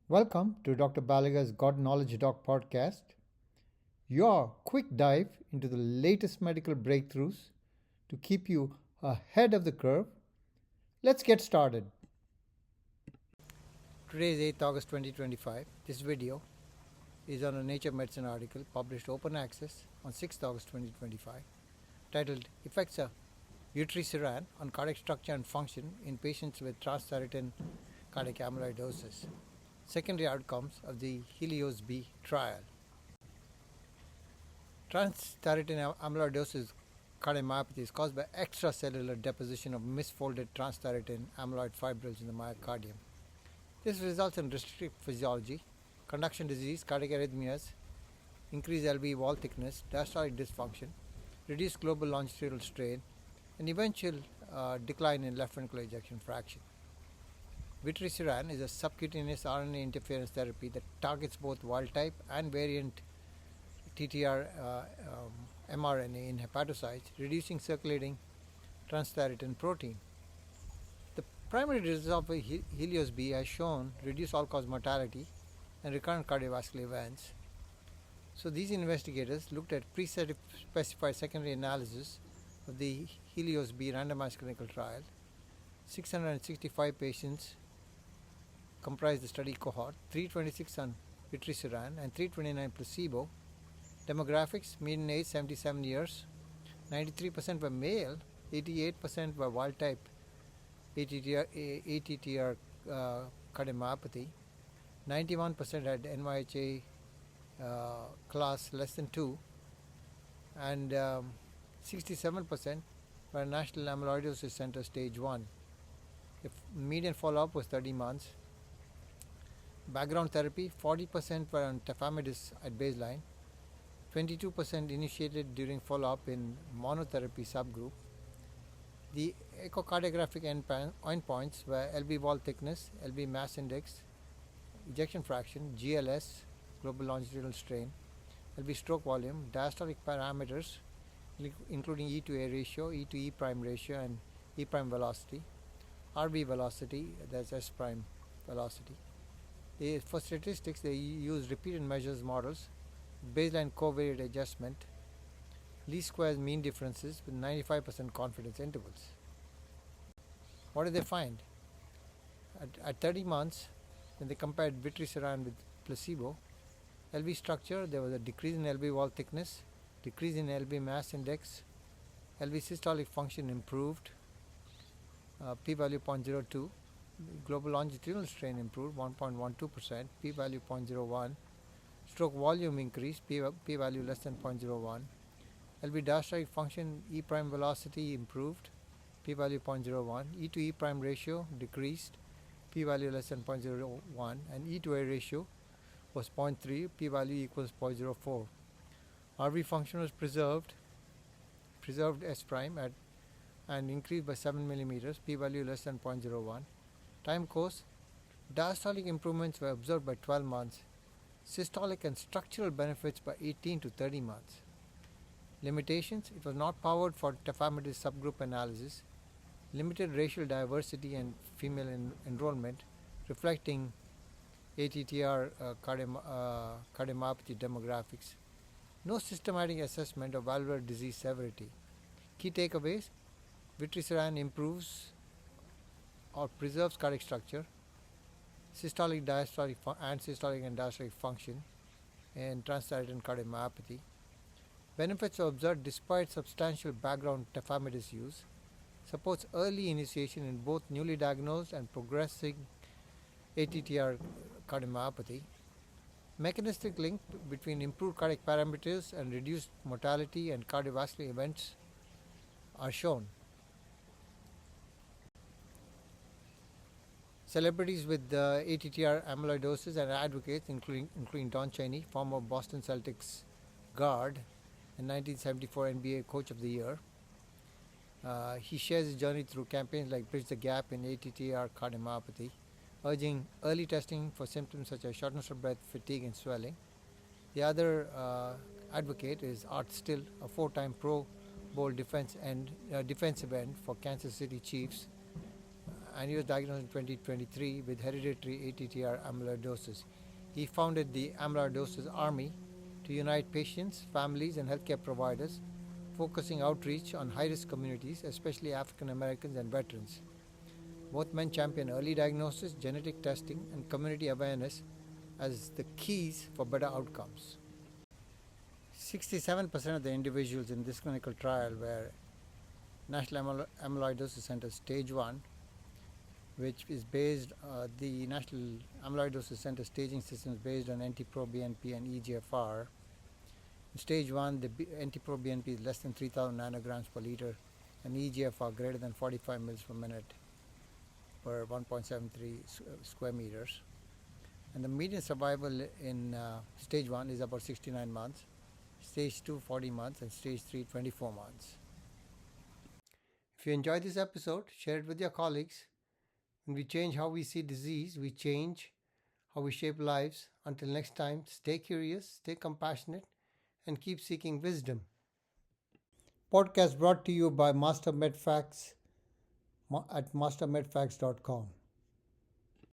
Welcome to Dr. Balaga's God Knowledge Doc podcast, your quick dive into the latest medical breakthroughs to keep you ahead of the curve. Let's get started. Today is 8th August 2025. This video is on a Nature Medicine article published open access on 6th August 2025 titled Effects of Vutrisiran on Cardiac Structure and Function in Patients with Transthyretin Cardiac Amyloidosis. Secondary outcomes of the HELIOS-B trial. Transthyretin amyloidosis cardiomyopathy is caused by extracellular deposition of misfolded transthyretin amyloid fibrils in the myocardium. This results in restrictive physiology, conduction disease, cardiac arrhythmias, increased LV wall thickness, diastolic dysfunction, reduced global longitudinal strain, and eventual decline in left ventricular ejection fraction. Vutrisiran is a subcutaneous RNA interference therapy that targets both wild-type and variant ATTR-mRNA in hepatocytes, reducing circulating transthyretin protein. The primary results of HELIOS-B has shown reduced all-cause mortality and recurrent cardiovascular events. So these investigators looked at pre-specified secondary analysis of the HELIOS-B randomized clinical trial. 665 patients comprised the study cohort, 326 on Vutrisiran and 329 placebo. Demographics: median age 77 years, 93% were male, 88% were wild-type ATTR cardiomyopathy, 91% had NYHA class less than 2, and 67% were National Amyloidosis Center stage 1. The median follow-up was 30 months. Background therapy: 40% were on tafamidis at baseline, 22% initiated during follow-up in monotherapy subgroup. The echocardiographic endpoints were LV wall thickness, LV mass index, ejection fraction, GLS, global longitudinal strain, LV stroke volume, diastolic parameters including E to A ratio, E to E prime ratio, and E prime velocity, RV velocity, that's S prime velocity. For statistics, they use repeated measures models, baseline covariate adjustment, least squares mean differences with 95% confidence intervals. What did they find? At 30 months, when they compared Vutrisiran with placebo, LV structure, there was a decrease in LV wall thickness, decrease in LV mass index, LV systolic function improved, p-value 0.02, global longitudinal strain improved 1.12%, p-value 0.01, stroke volume increased, p-value less than 0.01, LV diastolic function E prime velocity improved, p-value 0.01, E to E prime ratio decreased, p-value less than 0.01, and E to A ratio was 0.3, p-value equals 0.04. RV function was preserved S prime and increased by 7 millimeters, p-value less than 0.01. Time course: diastolic improvements were observed by 12 months, systolic and structural benefits by 18 to 30 months. Limitations: it was not powered for tafamidis subgroup analysis, limited racial diversity and female enrollment, reflecting ATTR cardiomyopathy demographics. No systematic assessment of valvular disease severity. Key takeaways: Vutrisiran improves or preserves cardiac structure, systolic and diastolic function in transthyretin cardiomyopathy. Benefits are observed despite substantial background tafamidis use. Supports early initiation in both newly diagnosed and progressing ATTR cardiomyopathy. Mechanistic link between improved cardiac parameters and reduced mortality and cardiovascular events are shown. Celebrities with ATTR amyloidosis and advocates, including Don Chaney, former Boston Celtics guard and 1974 NBA Coach of the Year. He shares his journey through campaigns like Bridge the Gap in ATTR cardiomyopathy, urging early testing for symptoms such as shortness of breath, fatigue, and swelling. The other advocate is Art Still, a 4-time Pro Bowl defensive end for Kansas City Chiefs and he was diagnosed in 2023 with hereditary ATTR amyloidosis. He founded the Amyloidosis Army to unite patients, families, and healthcare providers, focusing outreach on high-risk communities, especially African Americans and veterans. Both men champion early diagnosis, genetic testing, and community awareness as the keys for better outcomes. 67% of the individuals in this clinical trial were National Amyloidosis Center Stage 1, which is based, the National Amyloidosis Center staging system is based on NT-proBNP and eGFR. In stage 1, the NT-proBNP is less than 3,000 nanograms per liter and eGFR greater than 45 mils per minute per 1.73 square meters. And the median survival in stage 1 is about 69 months, stage 2 40 months, and stage 3 24 months. If you enjoyed this episode, share it with your colleagues. When we change how we see disease, we change how we shape lives. Until next time, stay curious, stay compassionate, and keep seeking wisdom. Podcast brought to you by Master MedFacts at mastermedfacts.com.